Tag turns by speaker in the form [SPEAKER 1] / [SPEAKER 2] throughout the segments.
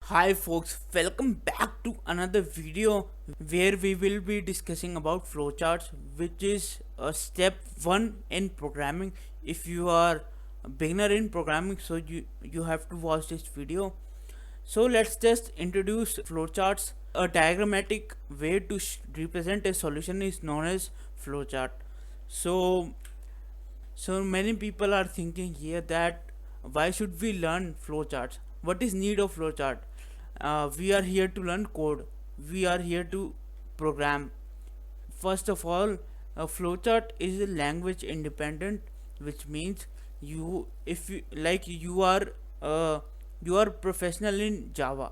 [SPEAKER 1] Hi folks, welcome back to another video where we will be discussing about flowcharts, which is a step 1 in programming. If you are a beginner in programming, so you have to watch this video. So let's just introduce flowcharts. A diagrammatic way to represent a solution is known as flowchart. So so many people are thinking here that why should we learn flowcharts? What is need of flowchart? We are here to learn code. We are here to program. First of all, a flowchart is a language independent, which means if you like, uh, you are professional in Java.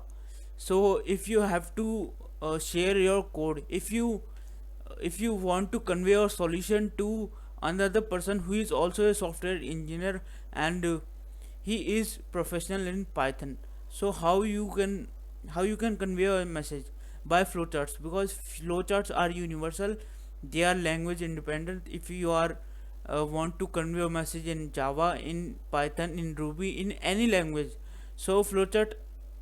[SPEAKER 1] So if you have to share your code, if you want to convey your solution to another person who is also a software engineer and he is professional in Python, so how you can convey a message by flowcharts, because flowcharts are universal, they are language independent. If you are want to convey a message in Java, in Python, in Ruby, in any language, so flowchart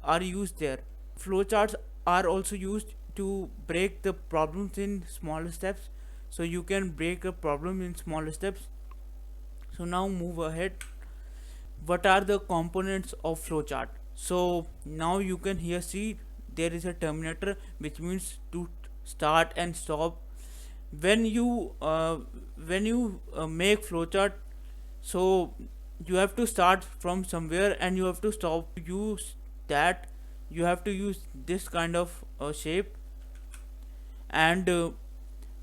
[SPEAKER 1] are used there. Flowcharts are also used to break the problems in smaller steps, so you can break a problem in smaller steps. So now move ahead. What are the components of flowchart? So now you can here see there is a terminator, which means to start and stop. When you make flowchart, so you have to start from somewhere and you have to stop. Use that, you have to use this kind of shape, and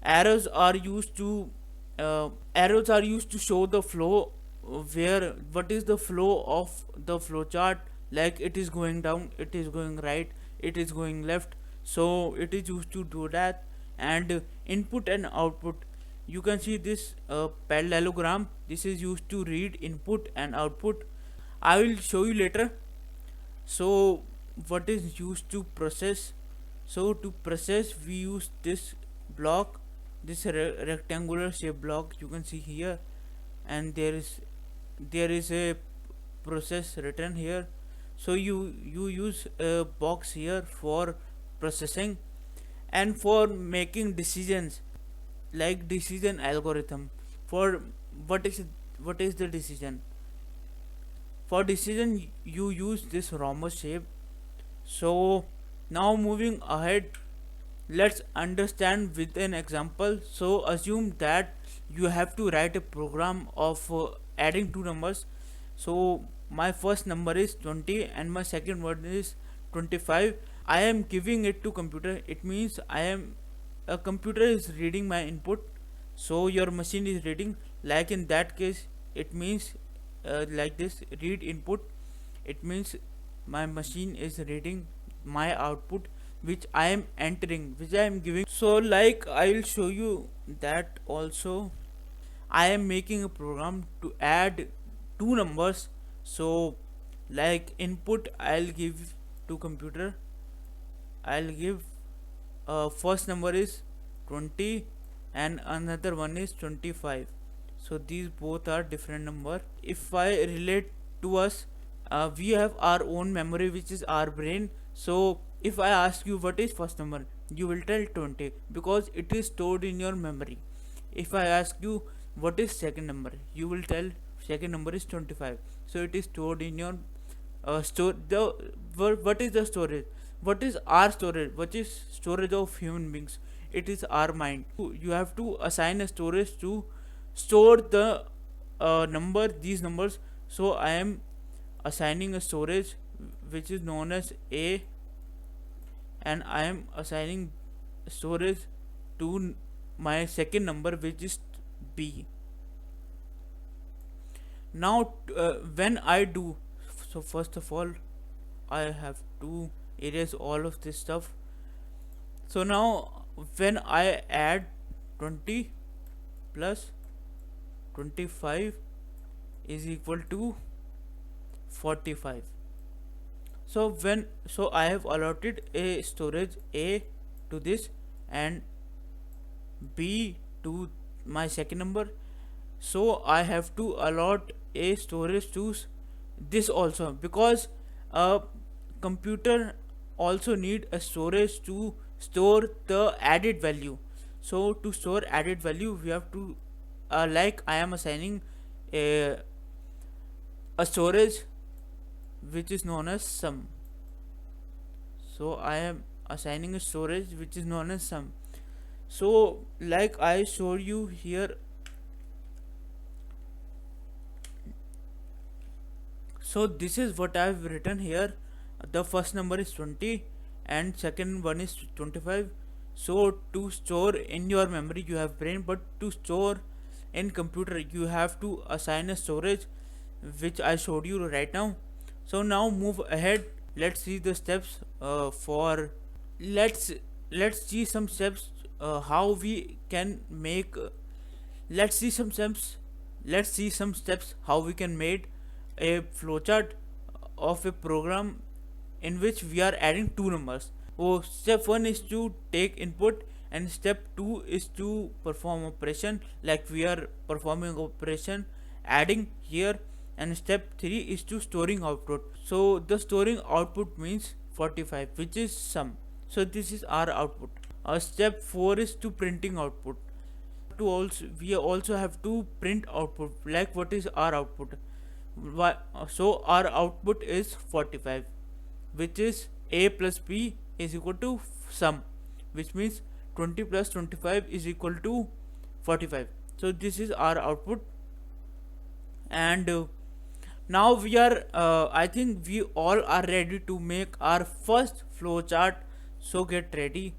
[SPEAKER 1] arrows are used to arrows are used to show the flow, where what is the flow of the flowchart, like it is going down, it is going right, it is going left, so it is used to do that. And input and output, you can see this parallelogram, this is used to read input and output. I will show you later. So what is used to process? So to process we use this block, this rectangular shape block you can see here, and there is a process written here. So you use a box here for processing, and for making decisions, like decision algorithm. For what is what is the decision? For decision you use this rhombus shape. So now moving ahead, let's understand with an example. So assume that you have to write a program of adding two numbers. So my first number is 20 and my second one is 25. I am giving it to computer. It means I am a computer is reading my input, so your machine is reading. Like in that case, it means like this, read input. It means my machine is reading my output, which I am entering, which I am giving. So like I will show you that also. I am making a program to add two numbers. So like input I'll give to computer, I'll give first number is 20 and another one is 25. So these both are different number. If I relate to us, we have our own memory, which is our brain. So if I ask you what is first number, you will tell 20 because it is stored in your memory. If I ask you what is second number, you will tell second number is 25. So it is stored in your store. What is the storage? What is our storage? What is storage of human beings? It is our mind. You have to assign a storage to store the number, these numbers. So I am assigning a storage which is known as A, and I am assigning storage to my second number, which is B. Now when I do, so first of all I have to erase all of this stuff. So now when I add 20 plus 25 is equal to 45. So I have allotted a storage A to this and B to my second number. So I have to allot a storage to this also, because a computer also need a storage to store the added value. So to store added value, we have to like I am assigning a, a storage which is known as sum. So I am assigning a storage which is known as sum. So like I showed you here, so this is what I've written here. The first number is 20 and second one is 25. So to store in your memory you have brain, but to store in computer you have to assign a storage which I showed you right now. So now move ahead. Let's see the steps for let's let's see some steps how we can make let's see some steps how we can make a flowchart of a program in which we are adding two numbers. So step 1 is to take input and step 2 is to perform operation like we are performing operation adding here, and step 3 is to storing output. So the storing output means 45, which is sum. So this is our output. Step 4 is to printing output. To also we also have to print output like what is our output. So our output is 45, which is a plus b is equal to sum, which means 20 plus 25 is equal to 45. So this is our output. And now we are I think we all are ready to make our first flowchart, so get ready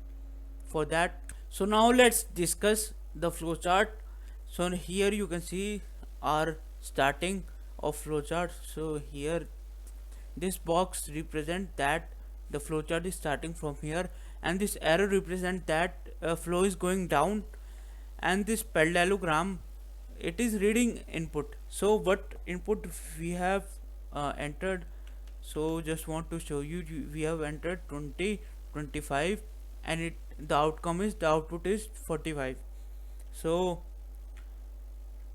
[SPEAKER 1] for that. So now let's discuss the flowchart. So here you can see our starting of flowchart. So here this box represent that the flowchart is starting from here, and this arrow represent that flow is going down, and this parallelogram it is reading input. So what input we have entered, so just want to show you, we have entered 20 25 and it the outcome is the output is 45. So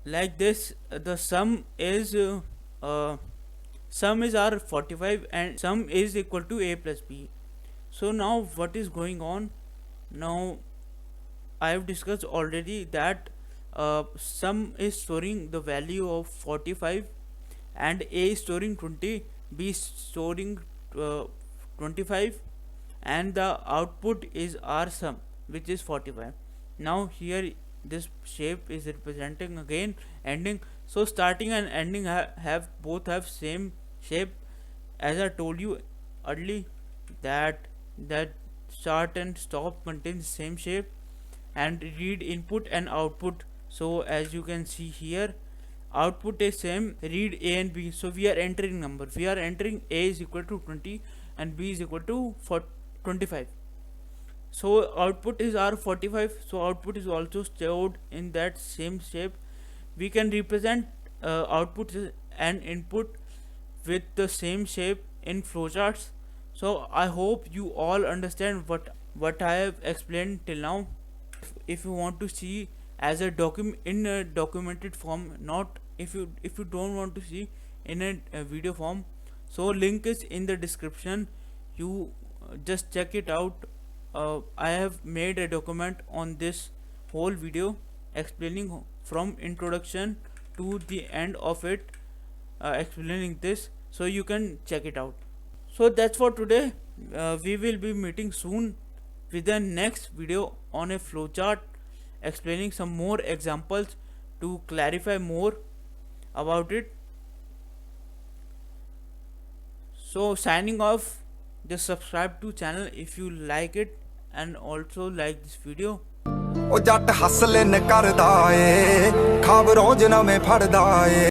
[SPEAKER 1] like this the sum is sum is our 45 and sum is equal to a plus b. So now what is going on now, I have discussed already that sum is storing the value of 45 and a is storing 20, b is storing 25, and the output is our sum which is 45. Now here this shape is representing again ending. So starting and ending have both have same shape, as I told you early that start and stop contains same shape, and read input and output. So as you can see here, output is same, read a and b. So we are entering number, we are entering a is equal to 20 and b is equal to 25. So output is our 45, so output is also stored in that same shape. We can represent output and input with the same shape in flowcharts. So I hope you all understand what I have explained till now. If you want to see as a in a documented form, not if you don't want to see in a video form, so link is in the description. You just check it out. I have made a document on this whole video explaining from introduction to the end of it, explaining this, so you can check it out. So that's for today. We will be meeting soon with the next video on a flowchart, explaining some more examples to clarify more about it. So signing off. Just subscribe to channel if you like it, and also like this video.
[SPEAKER 2] ਉਹ ਜੱਟ ਹੱਸਲੇ ਨ ਕਰਦਾ ਏ ਖਾਬ ਰੋਜ਼ ਨਵੇਂ ਫੜਦਾ ਏ